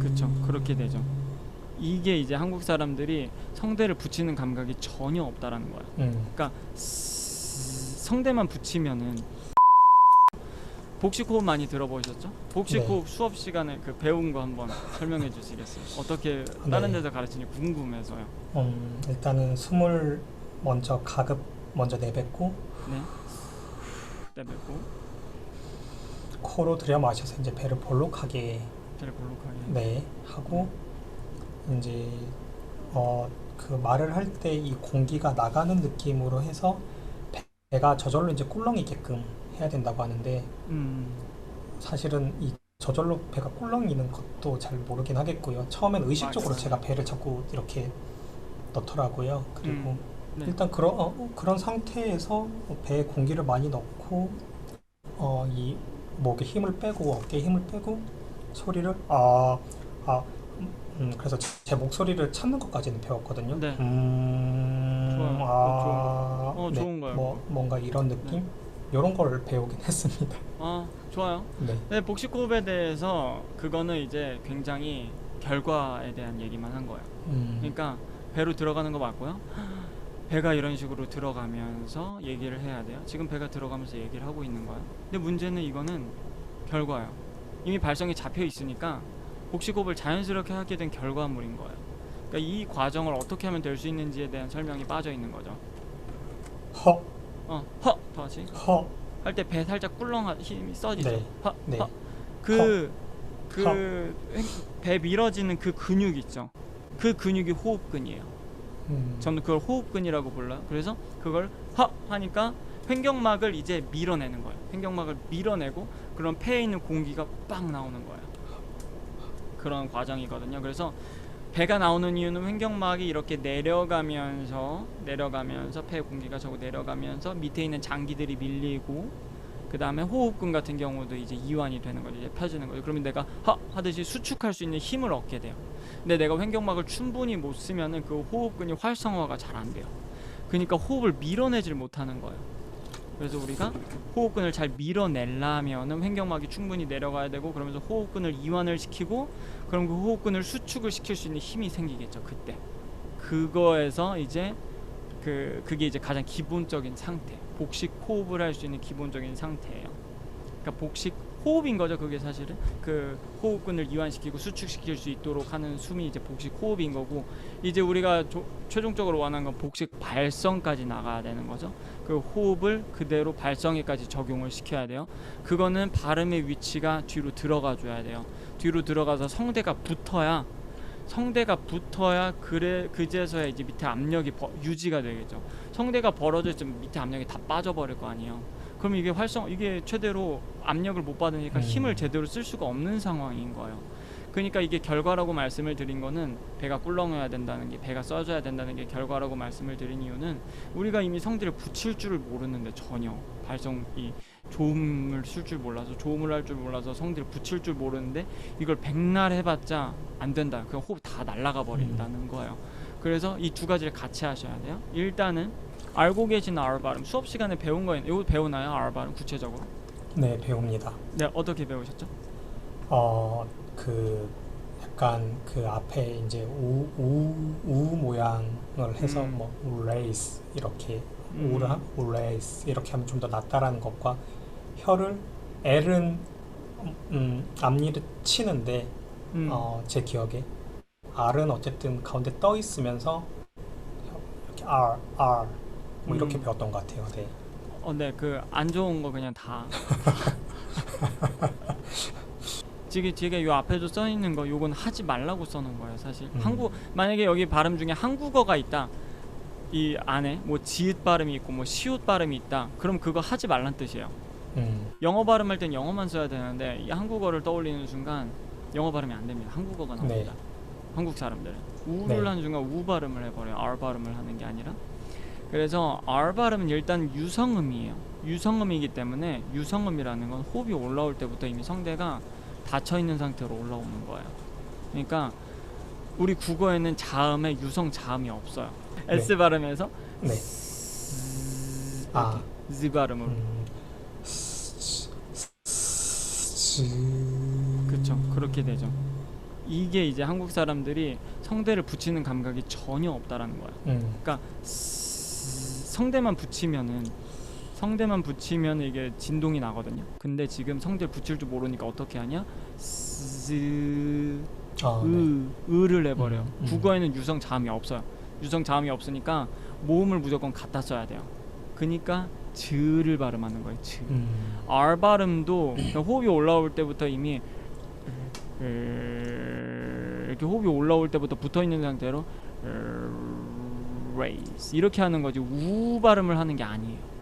그쵸, 그렇게 되죠. 이게 이제 한국 사람들이 성대를 붙이는 감각이 전혀 없다라는 거야. 그러니까 성대만 붙이면은 복식호흡 많이 들어보셨죠? 복식호흡 수업 시간에 그 배운 거 한번 설명해 주시겠어요? 어떻게 다른 데서 가르치는지 궁금해서요. 일단은 숨을 먼저 가급 먼저 내뱉고 네. 내뱉고 코로 들여 마셔서 이제 배를 볼록하게 배를 볼록하게. 하고 이제 그 말을 할 때 이 공기가 나가는 느낌으로 해서 배가 저절로 이제 꿀렁이게끔 해야 된다고 하는데 사실은 이 저절로 배가 꿀렁이는 것도 잘 모르긴 하겠고요. 처음엔 의식적으로 맞아요. 제가 배를 자꾸 이렇게 넣더라고요. 그리고 네. 일단 그런 상태에서 배에 공기를 많이 넣고 이 목에 힘을 빼고 어깨에 힘을 빼고 소리를 그래서 제 목소리를 찾는 것까지는 배웠거든요. 네. 좋아요. 네, 좋은 거예요. 뭔가 이런 느낌? 이런 걸 배우긴 했습니다. 좋아요. 네. 네, 복식호흡에 대해서 그거는 이제 굉장히 결과에 대한 얘기만 한 거예요. 그러니까 배로 들어가는 거 맞고요. 배가 이런 식으로 들어가면서 얘기를 해야 돼요. 지금 배가 들어가면서 얘기를 하고 있는 거예요. 근데 문제는 이거는 결과예요. 이미 발성이 잡혀 있으니까 복식호흡을 자연스럽게 하게 된 결과물인 거예요. 그러니까 이 과정을 어떻게 하면 될 수 있는지에 대한 설명이 빠져 있는 거죠. 허, 더 하지. 허. 할 때 배 살짝 꿀렁 힘이 써지죠. 네. 네. 배 밀어지는 그 근육 있죠. 그 근육이 호흡근이에요. 저는 그걸 호흡근이라고 불러요. 그래서 그걸 하니까 횡격막을 이제 밀어내는 거예요. 횡격막을 밀어내고 그럼 폐에 있는 공기가 빡 나오는 거예요. 그런 과정이거든요. 그래서 배가 나오는 이유는 횡격막이 이렇게 내려가면서 폐 공기가 저거 내려가면서 밑에 있는 장기들이 밀리고 그 다음에 호흡근 같은 경우도 이제 이완이 되는 거죠. 이제 펴지는 거죠. 그러면 내가 하듯이 수축할 수 있는 힘을 얻게 돼요. 근데 내가 횡격막을 충분히 못 쓰면은 그 호흡근이 활성화가 잘 안 돼요. 그러니까 호흡을 밀어내질 못하는 거예요. 그래서 우리가 호흡근을 잘 밀어내려면은 횡격막이 충분히 내려가야 되고 그러면서 호흡근을 이완을 시키고 그럼 그 호흡근을 수축을 시킬 수 있는 힘이 생기겠죠. 그때 그거에서 이제 그게 이제 가장 기본적인 상태, 복식 호흡을 할 수 있는 기본적인 상태예요. 그러니까 복식 호흡인 거죠. 그게 사실은 그 호흡근을 이완시키고 수축시킬 수 있도록 하는 숨이 이제 복식 호흡인 거고, 이제 우리가 최종적으로 원하는 건 복식 발성까지 나가야 되는 거죠. 그 호흡을 그대로 발성에까지 적용을 시켜야 돼요. 그거는 발음의 위치가 뒤로 들어가 줘야 돼요. 뒤로 들어가서 성대가 붙어야 그래 그제서야 이제 밑에 압력이 유지가 되겠죠. 성대가 벌어져 있으면 밑에 압력이 다 빠져버릴 거 아니에요. 그럼 이게 최대로 압력을 못 받으니까 힘을 제대로 쓸 수가 없는 상황인 거예요. 그러니까 이게 결과라고 말씀을 드린 거는 배가 꿀렁여야 된다는 게, 배가 써줘야 된다는 게 결과라고 말씀을 드린 이유는 우리가 이미 성대를 붙일 줄을 모르는데, 전혀 발성이 조음을 쓸 줄 몰라서, 조음을 할 줄 몰라서 성대를 붙일 줄 모르는데 이걸 백날 해봤자 안 된다. 그냥 호흡 다 날아가 버린다는 거예요. 그래서 이 두 가지를 같이 하셔야 돼요. 일단은 알고 계신 R 발음, 수업 시간에 배운 거 이거 배우나요? R 발음 구체적으로? 네, 배웁니다. 네, 어떻게 배우셨죠? 약간 그 앞에 이제 우 모양을 해서 뭐 레이스 이렇게 레이스 이렇게 하면 좀 더 낫다라는 것과, 혀를 L은 앞니를 치는데 제 기억에 R은 어쨌든 가운데 떠 있으면서 이렇게 R 뭐 이렇게 배웠던 것 같아요. 네. 네, 그 안 좋은 거 그냥 다. 지금 요 앞에도 써 있는 거, 요건 하지 말라고 써놓은 거예요, 사실. 만약에 여기 발음 중에 한국어가 있다, 이 안에 뭐 지읒 발음이 있고 뭐 시읒 발음이 있다, 그럼 그거 하지 말란 뜻이에요. 영어 발음할 땐 영어만 써야 되는데 이 한국어를 떠올리는 순간 영어 발음이 안 됩니다. 한국어가 나옵니다. 한국 사람들은 우를 하는 순간 우 발음을 해버려요. R 발음을 하는 게 아니라. 그래서 R 발음은 일단 유성음이에요. 유성음이기 때문에, 유성음이라는 건 호흡이 올라올 때부터 이미 성대가 닫혀 있는 상태로 올라오는 거예요. 그러니까 우리 국어에는 자음에 유성 자음이 없어요. S 발음에서 Z 발음으로. 그쵸. 그렇죠. 그렇게 되죠. 이게 이제 한국 사람들이 성대를 붙이는 감각이 전혀 없다라는 거야. 그러니까 성대만 붙이면 이게 진동이 나거든요. 근데 지금 성대를 붙일 줄 모르니까 어떻게 하냐? 으를 내버려. 국어에는 유성 자음이 없어요. 유성 자음이 없으니까 모음을 무조건 갖다 써야 돼요. 그러니까 즈를 발음하는 거예요. 즈. R 발음도 호흡이 올라올 때부터 이미 이렇게 호흡이 올라올 때부터 붙어 있는 상태로 raise 이렇게 하는 거지 우 발음을 하는 게 아니에요.